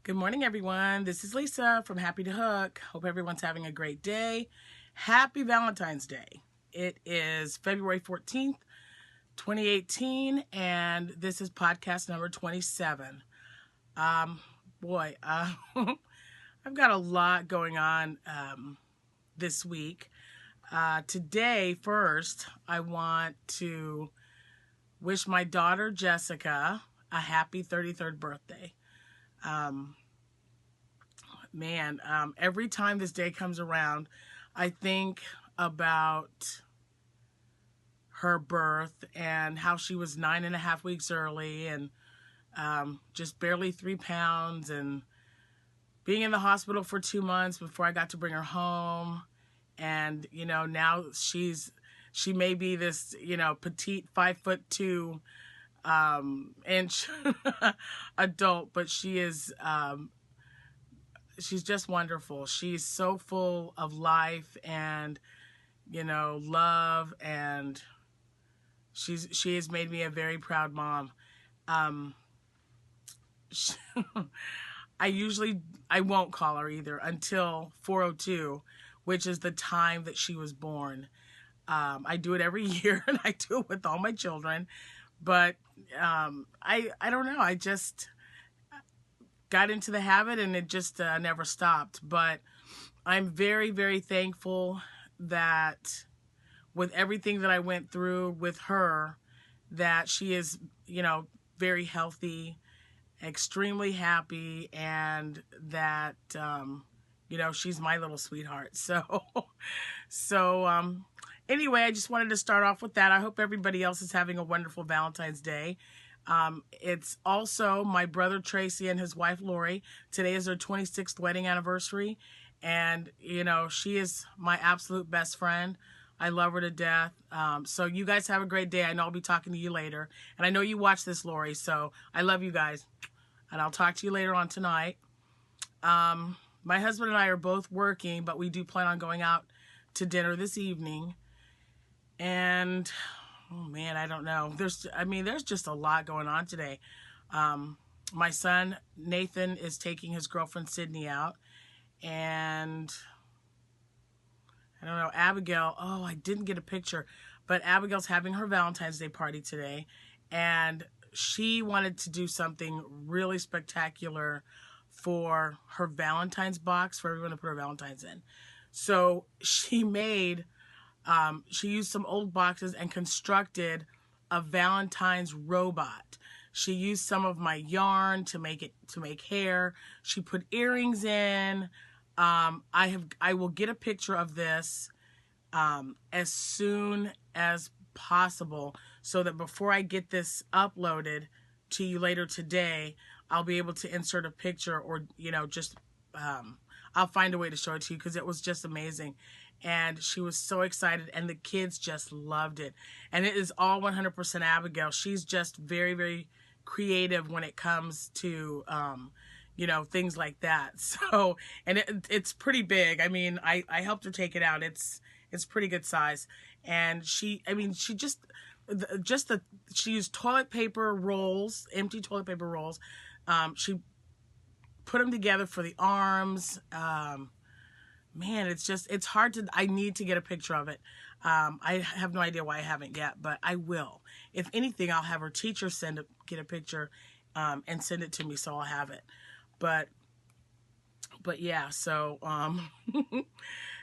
Good morning, everyone. This is Lisa from Happytohook. Hope everyone's having a great day. Happy Valentine's Day. It is February 14th, 2018, and this is podcast number 27. I've got a lot going on this week. Today, first, I want to wish my daughter, Jessica, a happy 33rd birthday. Every time this day comes around, I think about her birth and how she was 9.5 weeks early and just barely 3 pounds, and being in the hospital for 2 months before I got to bring her home. And, now she may be this, petite 5'2" inch adult, but she is, she's just wonderful. She's so full of life and, love, and she has made me a very proud mom. I won't call her either until 4:02, which is the time that she was born. I do it every year, and I do it with all my children. But I don't know. I just got into the habit, and it just never stopped. But I'm very, very thankful that with everything that I went through with her, that she is, very healthy, extremely happy, and that, she's my little sweetheart. Anyway, I just wanted to start off with that. I hope everybody else is having a wonderful Valentine's Day. It's also my brother Tracy and his wife Lori. Today is their 26th wedding anniversary. And, she is my absolute best friend. I love her to death. So you guys have a great day. I know I'll be talking to you later. And I know you watch this, Lori. So I love you guys. And I'll talk to you later on tonight. My husband and I are both working, but we do plan on going out to dinner this evening. And oh man, I don't know. There's just a lot going on today. My son, Nathan, is taking his girlfriend, Sydney, out. And I don't know, Abigail, I didn't get a picture, but Abigail's having her Valentine's Day party today. And she wanted to do something really spectacular for her Valentine's box, for everyone to put her Valentines in. So she used some old boxes and constructed a Valentine's robot. She used some of my yarn to make hair. She put earrings in. I will get a picture of this as soon as possible, so that before I get this uploaded to you later today, I'll be able to insert a picture, or I'll find a way to show it to you, because it was just amazing. And she was so excited, and the kids just loved it. And it is all 100% Abigail. She's just very, very creative when it comes to, things like that. So, and it's pretty big. I mean, I helped her take it out. It's pretty good size. And she used toilet paper rolls, empty toilet paper rolls. She put them together for the arms. Man, it's hard to, I need to get a picture of it. I have no idea why I haven't yet, but I will. If anything, I'll have her teacher get a picture, and send it to me, so I'll have it. But yeah, so,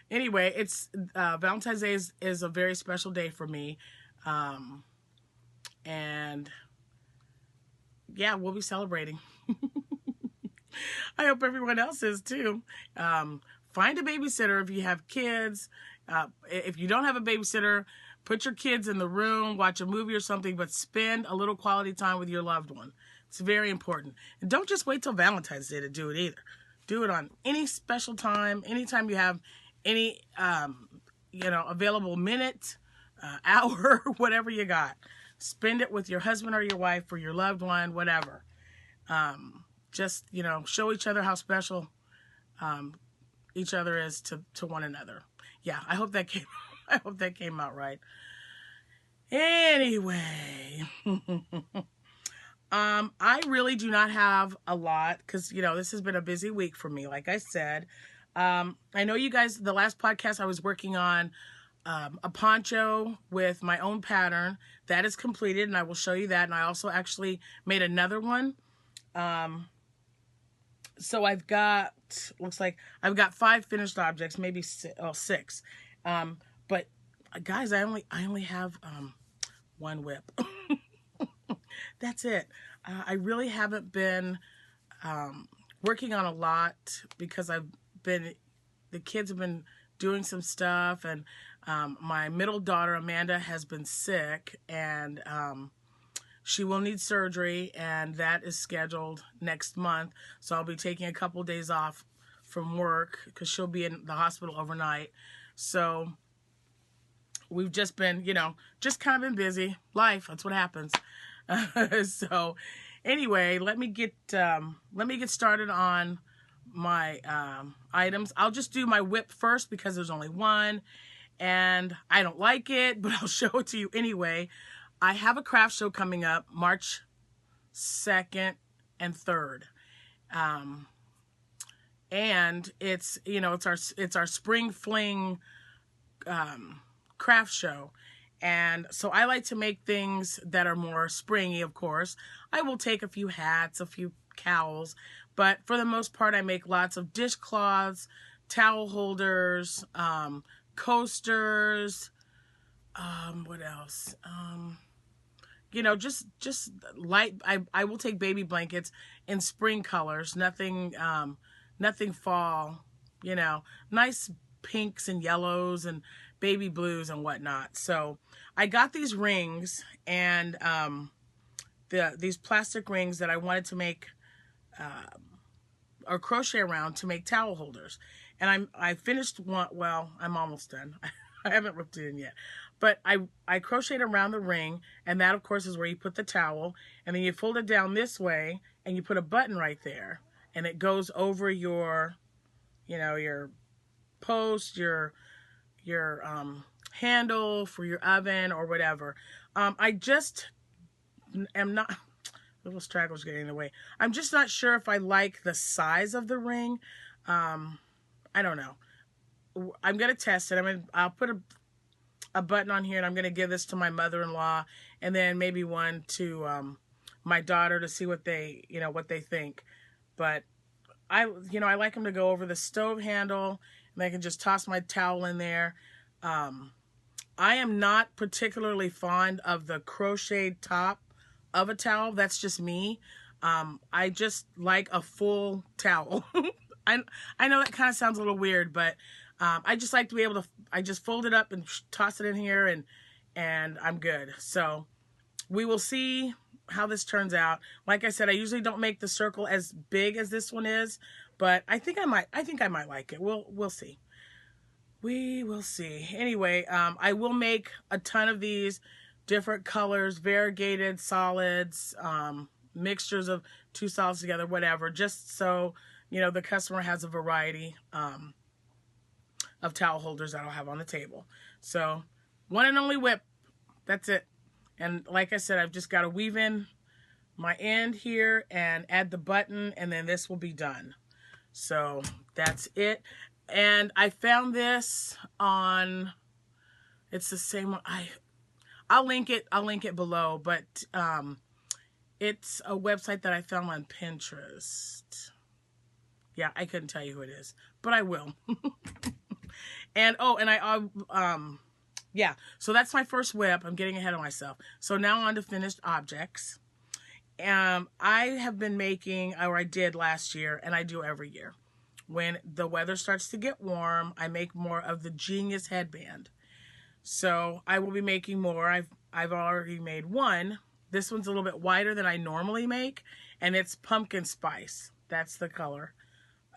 anyway, it's, Valentine's Day is a very special day for me. And yeah, we'll be celebrating. I hope everyone else is too. Find a babysitter if you have kids. If you don't have a babysitter, put your kids in the room, watch a movie or something, but spend a little quality time with your loved one. It's very important. And don't just wait till Valentine's Day to do it either. Do it on any special time, anytime you have any, available minute, hour, whatever you got. Spend it with your husband or your wife or your loved one, whatever. Just, show each other how special each other is to one another. Yeah, I hope that came out right. Anyway, I really do not have a lot because, you know, this has been a busy week for me, like I said. I know you guys, the last podcast I was working on a poncho with my own pattern. That is completed, and I will show you that. And I also actually made another one. So I've got, looks like I've got 5 finished objects, maybe 6. But guys, I only have one whip. That's it. I really haven't been working on a lot because the kids have been doing some stuff, and my middle daughter, Amanda, has been sick, and she will need surgery, and that is scheduled next month. So I'll be taking a couple days off from work because she'll be in the hospital overnight. So we've just been, you know, just kind of been busy. Life, that's what happens. So anyway, let me get started on my items. I'll just do my whip first because there's only one, and I don't like it, but I'll show it to you anyway. I have a craft show coming up March 2nd and 3rd. And it's, you know, it's our spring fling craft show. And so I like to make things that are more springy, of course. I will take a few hats, a few cowls, but for the most part, I make lots of dishcloths, towel holders, coasters, what else? You know, just light, I will take baby blankets in spring colors, nothing fall, you know, nice pinks and yellows and baby blues and whatnot. So I got these rings, and these plastic rings that I wanted to make or crochet around to make towel holders. And I finished one. Well, I'm almost done. I haven't ripped it in yet, but I crocheted around the ring, and that of course is where you put the towel, and then you fold it down this way, and you put a button right there, and it goes over your, you know, your post, your handle for your oven or whatever. I just am not, little straggles getting in the way. I'm just not sure if I like the size of the ring. I don't know. I'm going to test it. I'll put a button on here, and I'm going to give this to my mother-in-law, and then maybe one to my daughter to see what they, you know, what they think. But I like them to go over the stove handle, and I can just toss my towel in there. I am not particularly fond of the crocheted top of a towel. That's just me. I just like a full towel. I know that kind of sounds a little weird, but I just like to be able to, I just fold it up and toss it in here, and I'm good. So we will see how this turns out. Like I said, I usually don't make the circle as big as this one is, but I think I might like it. We'll see. We will see. Anyway, I will make a ton of these different colors, variegated solids, mixtures of 2 solids together, whatever, just so, you know, the customer has a variety of towel holders that I'll have on the table. So, one and only whip. That's it. And like I said, I've just got to weave in my end here and add the button, and then this will be done. So, that's it. And I found this on, it's the same one. I'll link it below, but it's a website that I found on Pinterest. Yeah, I couldn't tell you who it is, but I will. And yeah, so that's my first whip. I'm getting ahead of myself. So now on to finished objects. I have been making, or I did last year, and I do every year. When the weather starts to get warm, I make more of the Genius headband. So I will be making more. I've already made one. This one's a little bit wider than I normally make, and it's pumpkin spice. That's the color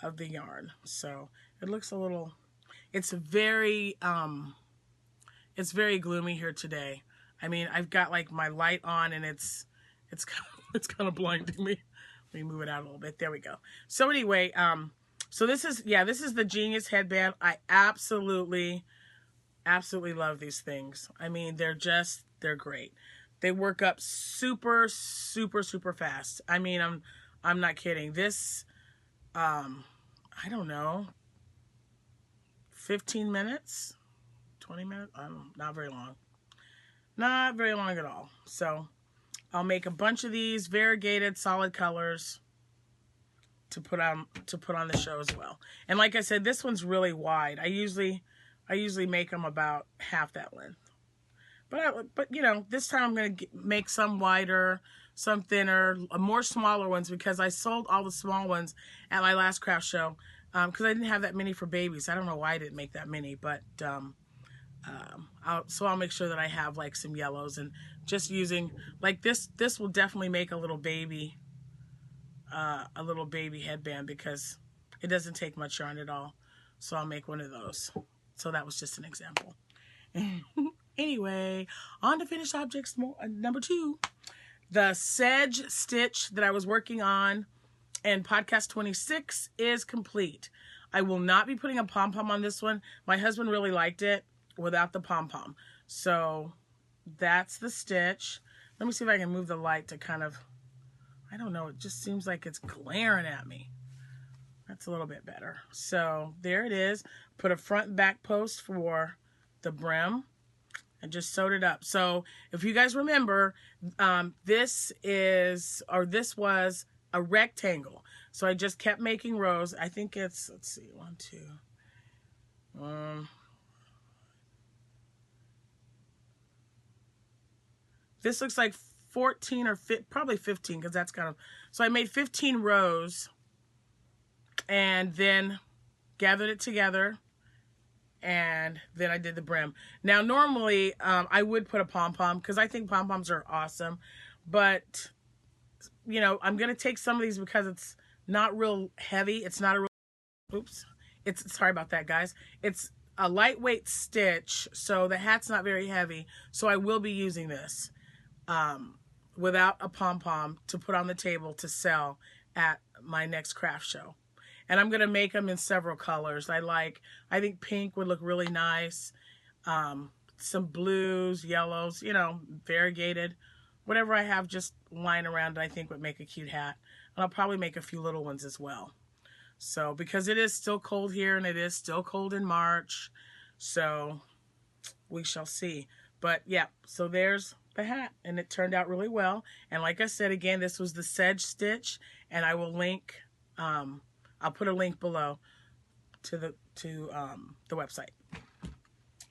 of the yarn. So it looks a little, it's very gloomy here today. I mean, I've got like my light on, and it's kind of blinding me. Let me move it out a little bit. There we go. So anyway, so this is the Genius headband. I absolutely love these things. I mean, they're great. They work up super, super, super fast. I mean, I'm not kidding. This, I don't know, 15 minutes, 20 minutes, not very long. Not very long at all. So I'll make a bunch of these variegated solid colors to put on the show as well. And like I said, this one's really wide. I usually make them about half that length. But you know, this time I'm going to make some wider, some thinner, more smaller ones, because I sold all the small ones at my last craft show, because I didn't have that many for babies. I don't know why I didn't make that many, but I'll make sure that I have like some yellows, and just using like this will definitely make a little baby headband, because it doesn't take much yarn at all. So I'll make one of those. So that was just an example. Anyway, on to finished objects number 2. The sedge stitch that I was working on in podcast 26 is complete. I will not be putting a pom-pom on this one. My husband really liked it without the pom-pom. So that's the stitch. Let me see if I can move the light to kind of, I don't know, it just seems like it's glaring at me. That's a little bit better. So there it is. Put a front and back post for the brim and just sewed it up. So if you guys remember, this was a rectangle. So I just kept making rows. I think it's, let's see, 1, 2. This looks like 14 or probably 15, because that's kind of, so I made 15 rows and then gathered it together, and then I did the brim. Now normally I would put a pom-pom, because I think pom-poms are awesome, but you know, I'm gonna take some of these because it's not real heavy. It's not a real, oops, it's, sorry about that guys, it's a lightweight stitch, so the hat's not very heavy, so I will be using this without a pom-pom to put on the table to sell at my next craft show. And I'm going to make them in several colors. I think pink would look really nice. Some blues, yellows, you know, variegated. Whatever I have just lying around, I think would make a cute hat. And I'll probably make a few little ones as well. So, because it is still cold here, and it is still cold in March. So, we shall see. But, yeah, so there's the hat, and it turned out really well. And like I said, again, this was the sedge stitch, and I will link, I'll put a link below to the website.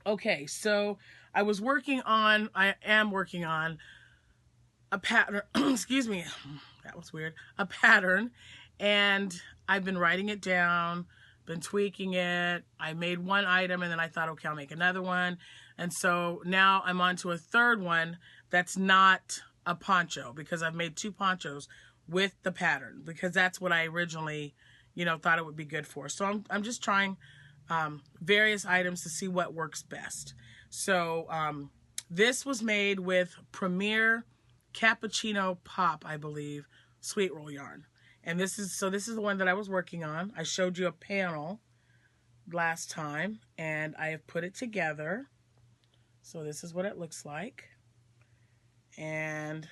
Okay, so I am working on a pattern, excuse me, that was weird, a pattern, and I've been writing it down, been tweaking it. I made one item, and then I thought, okay, I'll make another one. And so now I'm on to a third one that's not a poncho, because I've made 2 ponchos with the pattern, because that's what I originally, you know, thought it would be good for. So I'm just trying various items to see what works best. So this was made with Premier Cappuccino Pop, I believe, sweet roll yarn. And this is the one that I was working on. I showed you a panel last time, and I have put it together. So this is what it looks like. And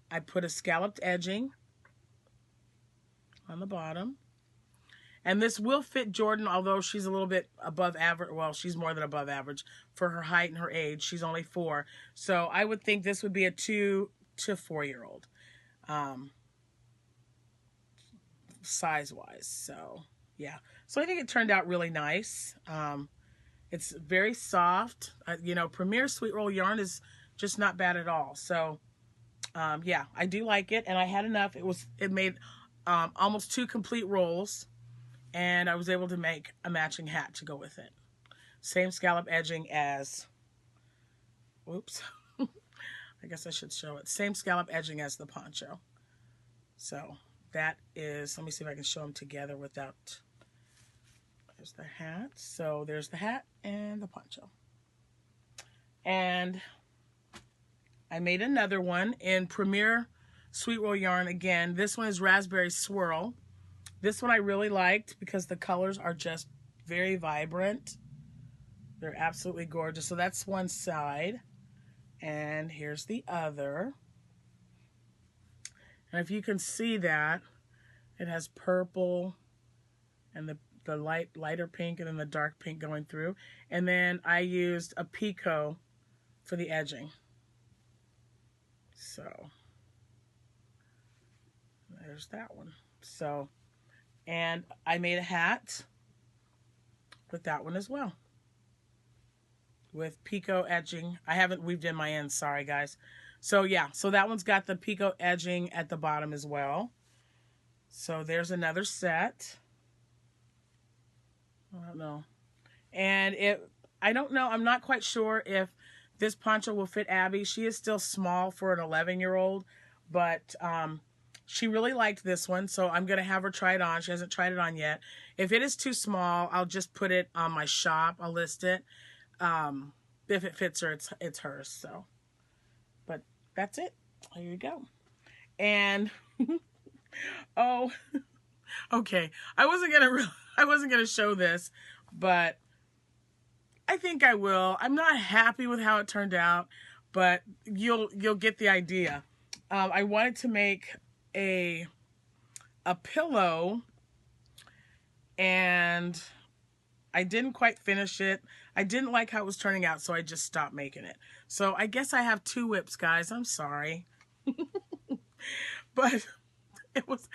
I put a scalloped edging on the bottom. And this will fit Jordan, although she's a little bit above average. Well, she's more than above average for her height and her age. She's only 4. So I would think this would be a 2 to 4-year-old. Size-wise. So, yeah. So I think it turned out really nice. It's very soft. You know, Premier Sweet Roll yarn is just not bad at all. So, yeah, I do like it. And I had enough. It made almost 2 complete rolls. And I was able to make a matching hat to go with it. Same scallop edging as, whoops, I guess I should show it. Same scallop edging as the poncho. So that is, let me see if I can show them together without, there's the hat. So there's the hat and the poncho. And I made another one in Premier Sweet Roll yarn again. This one is Raspberry Swirl. This one I really liked because the colors are just very vibrant. They're absolutely gorgeous. So that's one side. And here's the other. And if you can see that, it has purple and the lighter pink and then the dark pink going through. And then I used a picot for the edging. So there's that one. So, and I made a hat with that one as well, with picot edging. I haven't weaved in my ends, sorry guys. So yeah, so that one's got the picot edging at the bottom as well. So there's another set. I don't know. And I don't know, I'm not quite sure if this poncho will fit Abby. She is still small for an 11-year-old, but she really liked this one, so I'm going to have her try it on. She hasn't tried it on yet. If it is too small, I'll just put it on my shop. I'll list it. If it fits her, it's hers. So, but that's it. Here you go. And oh, okay. I wasn't gonna show this, but I think I will. I'm not happy with how it turned out, but you'll get the idea. I wanted to make a pillow, and I didn't quite finish it. I didn't like how it was turning out, so I just stopped making it. So I guess I have 2 whips, guys. I'm sorry. But it was,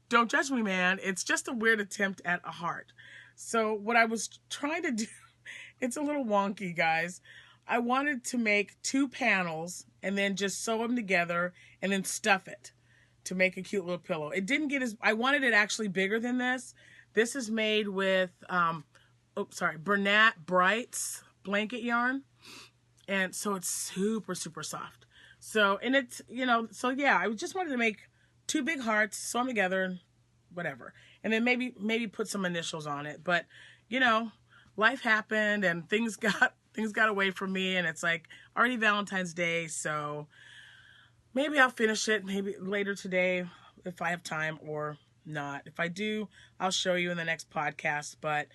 don't judge me, man. It's just a weird attempt at a heart. So what I was trying to do, it's a little wonky, guys. I wanted to make 2 panels and then just sew them together and then stuff it to make a cute little pillow. It didn't get as, I wanted it actually bigger than this. This is made with, Bernat Brights blanket yarn. And so it's super, super soft. So, and it's, you know, so yeah, I just wanted to make 2 big hearts, sew them together, and whatever. And then maybe put some initials on it. But, you know, life happened and things got away from me, and it's like already Valentine's Day, so maybe I'll finish it maybe later today if I have time, or not. If I do, I'll show you in the next podcast. But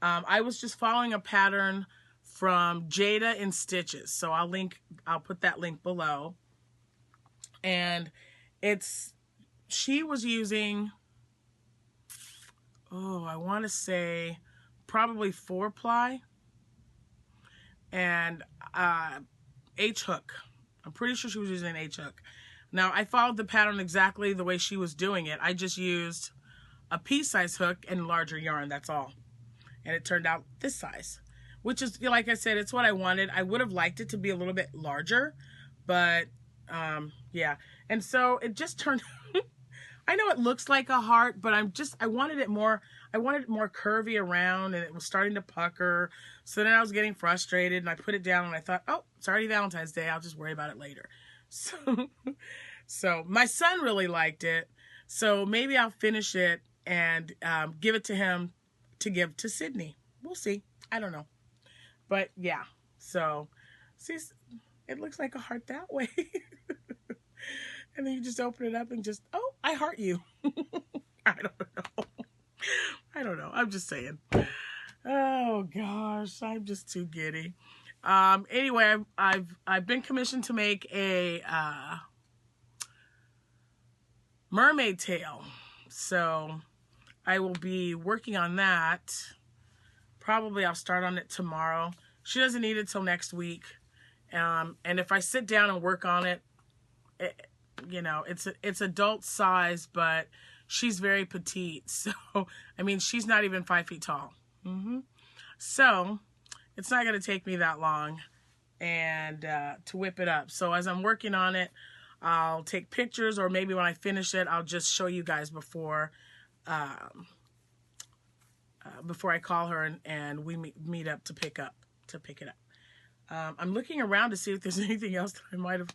I was just following a pattern from Jayda Institches, so I'll put that link below. And she was using, I want to say probably 4-ply and H-hook. I'm pretty sure she was using an H-hook. Now, I followed the pattern exactly the way she was doing it. I just used a pea-size hook and larger yarn, that's all. And it turned out this size, which is, like I said, it's what I wanted. I would have liked it to be a little bit larger, but yeah. And so it just turned, I know it looks like a heart, but I wanted it more curvy around, and it was starting to pucker. So then I was getting frustrated, and I put it down, and I thought, oh, it's already Valentine's Day. I'll just worry about it later. So my son really liked it. So maybe I'll finish it and give it to him to give to Sydney. We'll see. I don't know. But yeah, so see, it looks like a heart that way. And then you just open it up and just, oh, I heart you. I don't know. I'm just saying. Oh gosh, I'm just too giddy. Anyway, I've been commissioned to make a mermaid tail. So I will be working on that. Probably I'll start on it tomorrow. She doesn't need it till next week. And if I sit down and work on it, you know, it's adult size, but she's very petite. So, I mean, she's not even 5 feet tall. So, it's not going to take me that long and to whip it up. So, as I'm working on it, I'll take pictures, or maybe when I finish it, I'll just show you guys before I call her and we meet up to pick it up. I'm looking around to see if there's anything else that I might have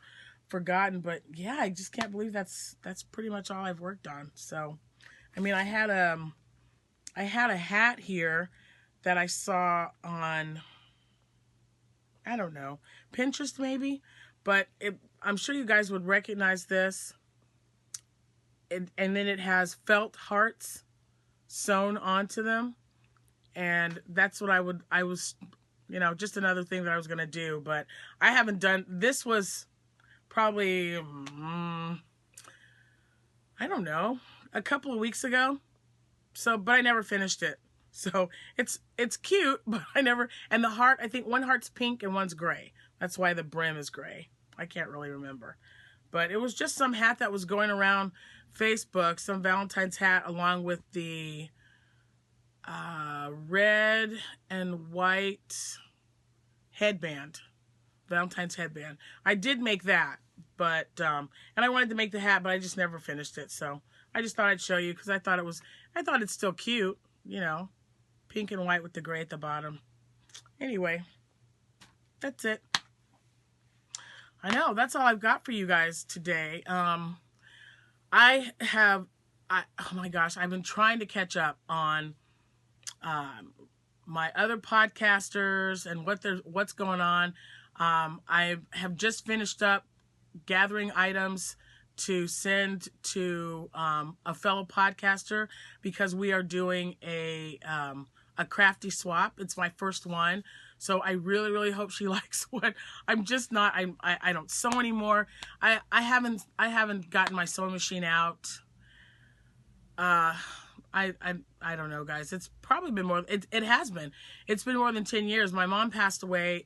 forgotten, but yeah, I just can't believe that's pretty much all I've worked on. So, I mean, I had a hat here that I saw on, I don't know, Pinterest maybe, but I'm sure you guys would recognize this. And then it has felt hearts sewn onto them, and that's what I was you know, just another thing that I was going to do, but I haven't done, this was probably, I don't know, a couple of weeks ago. So, but I never finished it. So it's cute, but I never, and the heart, I think one heart's pink and one's gray. That's why the brim is gray. I can't really remember. But it was just some hat that was going around Facebook, some Valentine's hat along with the red and white headband, Valentine's headband. I did make that, but, and I wanted to make the hat, but I just never finished it. So I just thought I'd show you because I thought it's still cute, you know, pink and white with the gray at the bottom. Anyway, that's it. I know, that's all I've got for you guys today. Oh my gosh, I've been trying to catch up on my other podcasters and what's going on. I have just finished up gathering items to send to a fellow podcaster because we are doing a crafty swap. It's my first one. So I really, really hope she likes what I'm just not, I don't sew anymore. I haven't gotten my sewing machine out. I don't know, guys. It's probably been more, it has been. It's been more than 10 years. My mom passed away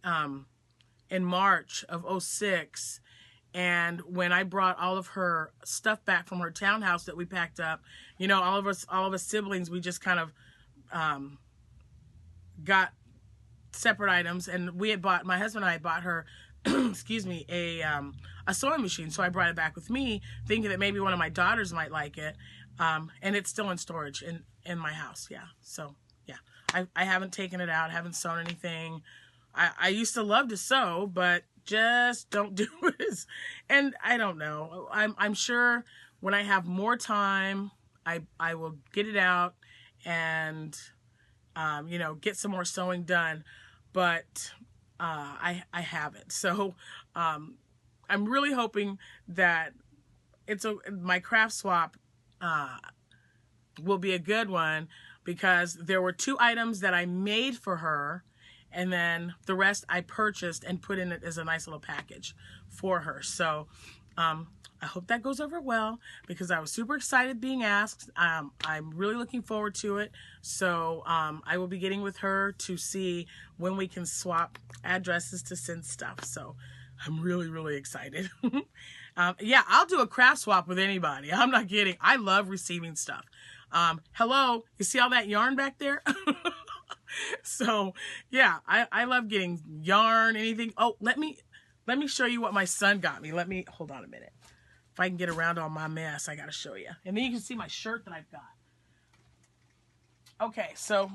in March of 2006. And when I brought all of her stuff back from her townhouse that we packed up, you know, all of us siblings, we just kind of got separate items, and my husband and I bought her, excuse me, a sewing machine. So I brought it back with me, thinking that maybe one of my daughters might like it. And it's still in storage in my house. Yeah. So yeah, I haven't taken it out. Haven't sewn anything. I used to love to sew, but just don't do it. And I don't know. I'm sure when I have more time, I will get it out and, you know, get some more sewing done. But I haven't. So I'm really hoping that my craft swap will be a good one, because there were 2 items that I made for her, and then the rest I purchased and put in it as a nice little package for her. So I hope that goes over well, because I was super excited being asked. I'm really looking forward to it. So I will be getting with her to see when we can swap addresses to send stuff. So I'm really, really excited. Yeah, I'll do a craft swap with anybody. I'm not kidding. I love receiving stuff. Hello, you see all that yarn back there? So yeah, I love getting yarn, anything. Oh, let me show you what my son got me. Hold on a minute. If I can get around all my mess, I gotta show you. And then you can see my shirt that I've got. Okay, so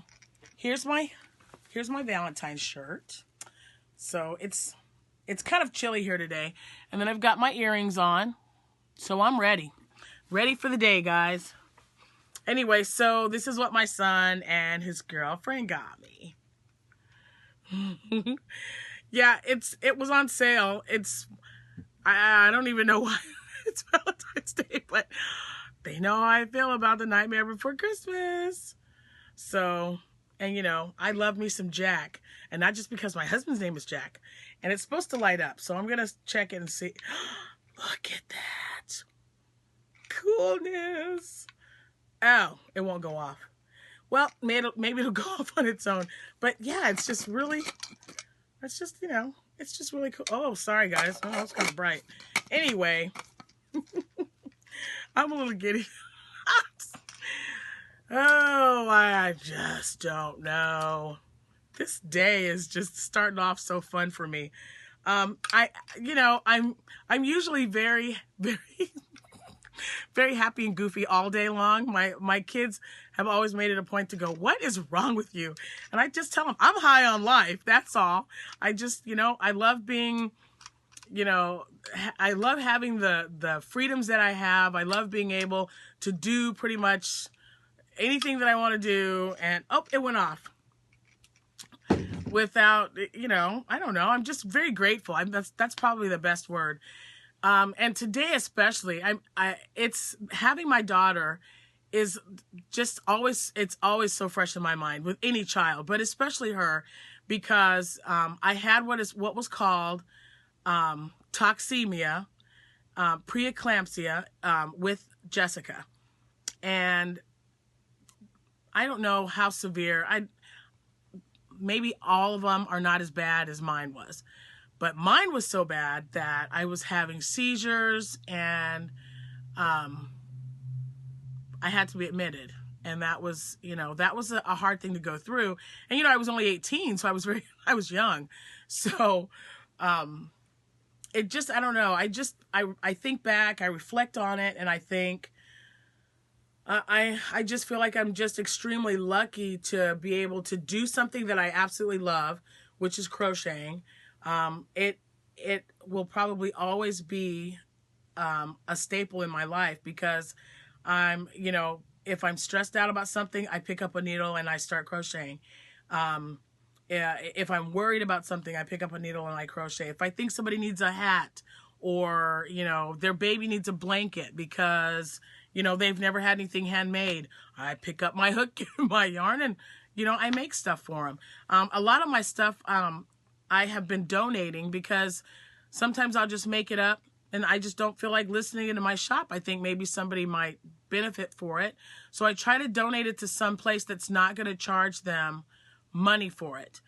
here's my Valentine's shirt. So it's kind of chilly here today. And then I've got my earrings on. So I'm ready. Ready for the day, guys. Anyway, so this is what my son and his girlfriend got me. Yeah, it was on sale. I don't even know why it's Valentine's Day, but they know how I feel about the Nightmare Before Christmas. So, and you know, I love me some Jack. And not just because my husband's name is Jack. And it's supposed to light up. So I'm going to check it and see. Look at that. Coolness. Oh, it won't go off. Well, maybe it'll go off on its own. But yeah, it's just really, you know, it's just really cool. Oh, sorry guys. Oh, it's kind of bright. Anyway, I'm a little giddy. Oh, I just don't know. This day is just starting off so fun for me. You know, I'm usually very, very, very happy and goofy all day long. My kids have always made it a point to go, "What is wrong with you?" And I just tell them, I'm high on life. That's all. I just, you know, I love being, you know, I love having the freedoms that I have. I love being able to do pretty much anything that I want to do. And, oh, it went off. Without, you know, I don't know. I'm just very grateful. That's probably the best word. And today especially, it's having my daughter is just always, it's always so fresh in my mind with any child, but especially her, because I had what was called toxemia, preeclampsia with Jessica. And I don't know how severe. Maybe all of them are not as bad as mine was. But mine was so bad that I was having seizures, and I had to be admitted. And that was, a hard thing to go through. And, I was only 18, so I was young. So, it just, I don't know. I think back, I reflect on it, and I think, I just feel like I'm just extremely lucky to be able to do something that I absolutely love, which is crocheting. It will probably always be a staple in my life, because if I'm stressed out about something, I pick up a needle and I start crocheting. If I'm worried about something, I pick up a needle and I crochet. If I think somebody needs a hat, or, their baby needs a blanket because, they've never had anything handmade, I pick up my hook, my yarn, and, I make stuff for them. A lot of my stuff, I have been donating, because sometimes I'll just make it up and I just don't feel like listening into my shop. I think maybe somebody might benefit for it. So I try to donate it to some place that's not going to charge them money for it.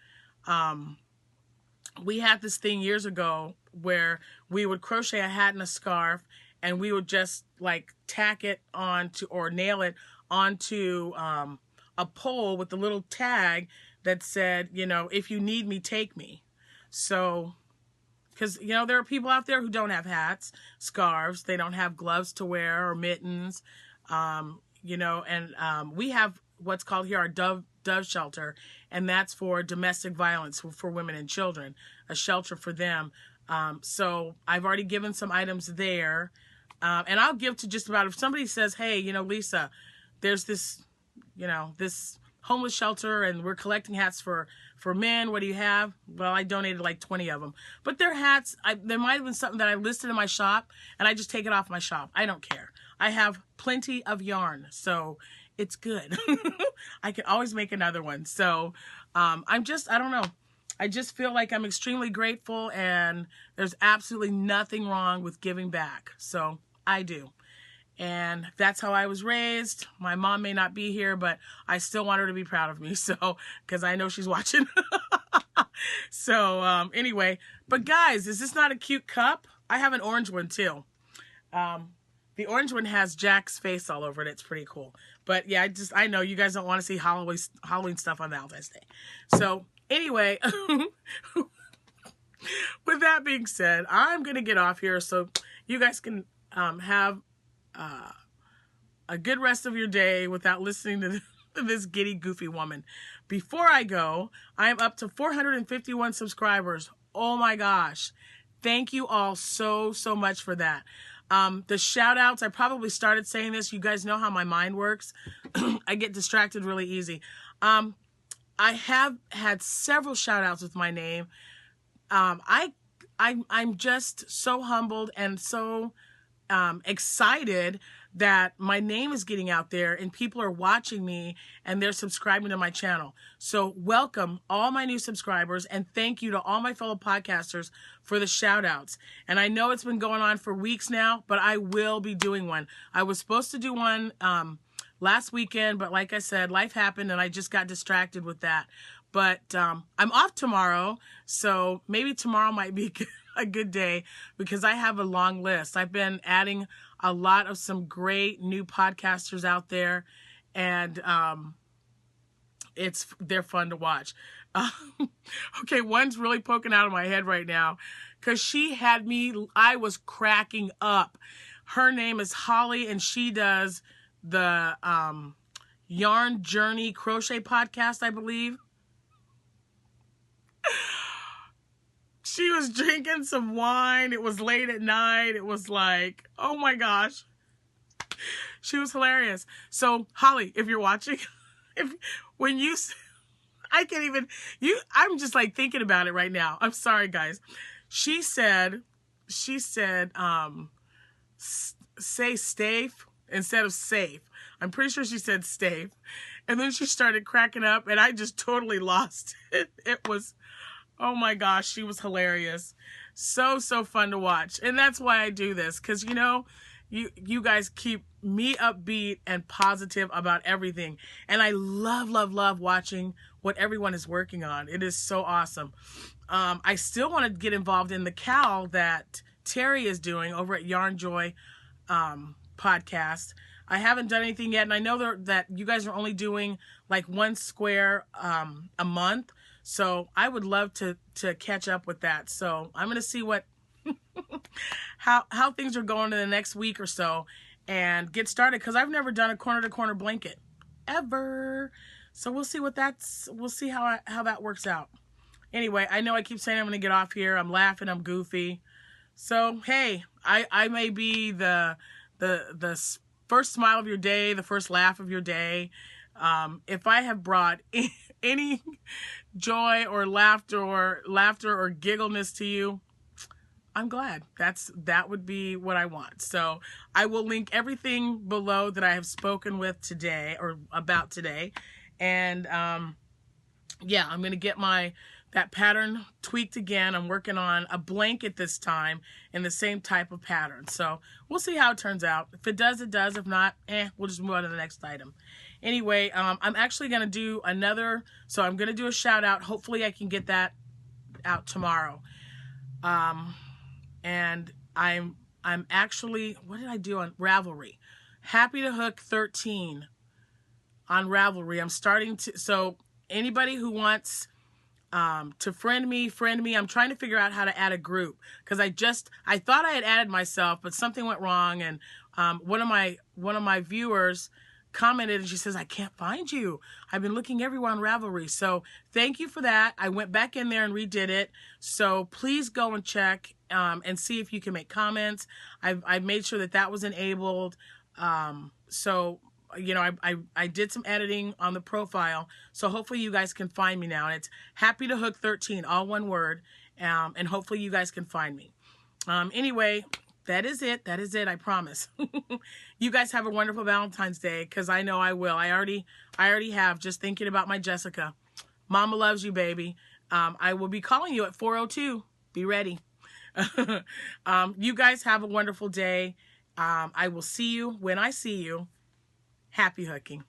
We had this thing years ago where we would crochet a hat and a scarf, and we would just like tack it onto, or nail it onto a pole with a little tag that said, if you need me, take me. So, because, there are people out there who don't have hats, scarves, they don't have gloves to wear or mittens, and we have what's called here our Dove shelter, and that's for domestic violence for women and children, a shelter for them. So I've already given some items there, and I'll give to just about, if somebody says, hey, Lisa, there's this, this homeless shelter and we're collecting hats for men, what do you have? Well, I donated like 20 of them, but they're hats. There might have been something that I listed in my shop, and I just take it off my shop. I don't care. I have plenty of yarn, so it's good. I can always make another one. So I don't know. I just feel like I'm extremely grateful, and there's absolutely nothing wrong with giving back. So I do. And that's how I was raised. My mom may not be here, but I still want her to be proud of me. So, because I know she's watching. So, anyway. But guys, is this not a cute cup? I have an orange one too. The orange one has Jack's face all over it. It's pretty cool. But yeah, I know you guys don't want to see Halloween stuff on Valentine's Day. So, anyway. With that being said, I'm going to get off here so you guys can have a good rest of your day without listening to this giddy, goofy woman. Before I go, I am up to 451 subscribers. Oh my gosh. Thank you all so much for that. The shout outs, I probably started saying this. You guys know how my mind works. I get distracted really easy. I have had several shout outs with my name. I'm just so humbled and so excited that my name is getting out there and people are watching me and they're subscribing to my channel. So welcome all my new subscribers, and thank you to all my fellow podcasters for the shout outs. And I know it's been going on for weeks now, but I will be doing one. I was supposed to do one last weekend, but like I said, life happened and I just got distracted with that. But I'm off tomorrow, so maybe tomorrow might be a good day, because I have a long list. I've been adding a lot of some great new podcasters out there, and they're fun to watch. Okay, one's really poking out of my head right now, because I was cracking up. Her name is Holly, and she does the Yarn Journey Crochet podcast, I believe. She was drinking some wine. It was late at night. It was like, oh my gosh. She was hilarious. So, Holly, if you're watching, I'm just like thinking about it right now. I'm sorry, guys. She said, say Stave. instead of safe. I'm pretty sure she said safe. And then she started cracking up, and I just totally lost it. It was, oh my gosh, she was hilarious. So fun to watch. And that's why I do this, because, you know, you guys keep me upbeat and positive about everything. And I love watching what everyone is working on. It is so awesome. I still want to get involved in the cowl that Terry is doing over at Yarn Joy podcast. I haven't done anything yet, and I know that you guys are only doing like one square a month, so I would love to catch up with that. So I'm gonna see what how things are going in the next week or so, and get started, because I've never done a corner to corner blanket ever. So we'll see how that works out. Anyway, I know I keep saying I'm gonna get off here. I'm laughing, I'm goofy. So hey, I may be the first smile of your day, the first laugh of your day. If I have brought any joy or laughter or giggleness to you, I'm glad. That would be what I want. So I will link everything below that I have spoken with today, or about today. And yeah, I'm going to get that pattern tweaked again. I'm working on a blanket this time in the same type of pattern. So we'll see how it turns out. If it does, it does. If not, we'll just move on to the next item. Anyway, I'm actually going to do another, so I'm going to do a shout out. Hopefully I can get that out tomorrow. And I'm actually, what did I do on Ravelry? Happytohook 13 on Ravelry. I'm starting to, so anybody who wants to friend me. I'm trying to figure out how to add a group, because I thought I had added myself, but something went wrong, and one of my viewers commented, and she says, I can't find you. I've been looking everywhere on Ravelry. So thank you for that. I went back in there and redid it. So please go and check and see if you can make comments. I've made sure that was enabled. So you know, I did some editing on the profile, so hopefully you guys can find me now. And it's Happytohook 13, all one word, and hopefully you guys can find me. Anyway, that is it. I promise. You guys have a wonderful Valentine's Day, because I know I will. I already have, just thinking about my Jessica. Mama loves you, baby. I will be calling you at 4:02. Be ready. You guys have a wonderful day. I will see you when I see you. Happy hooking.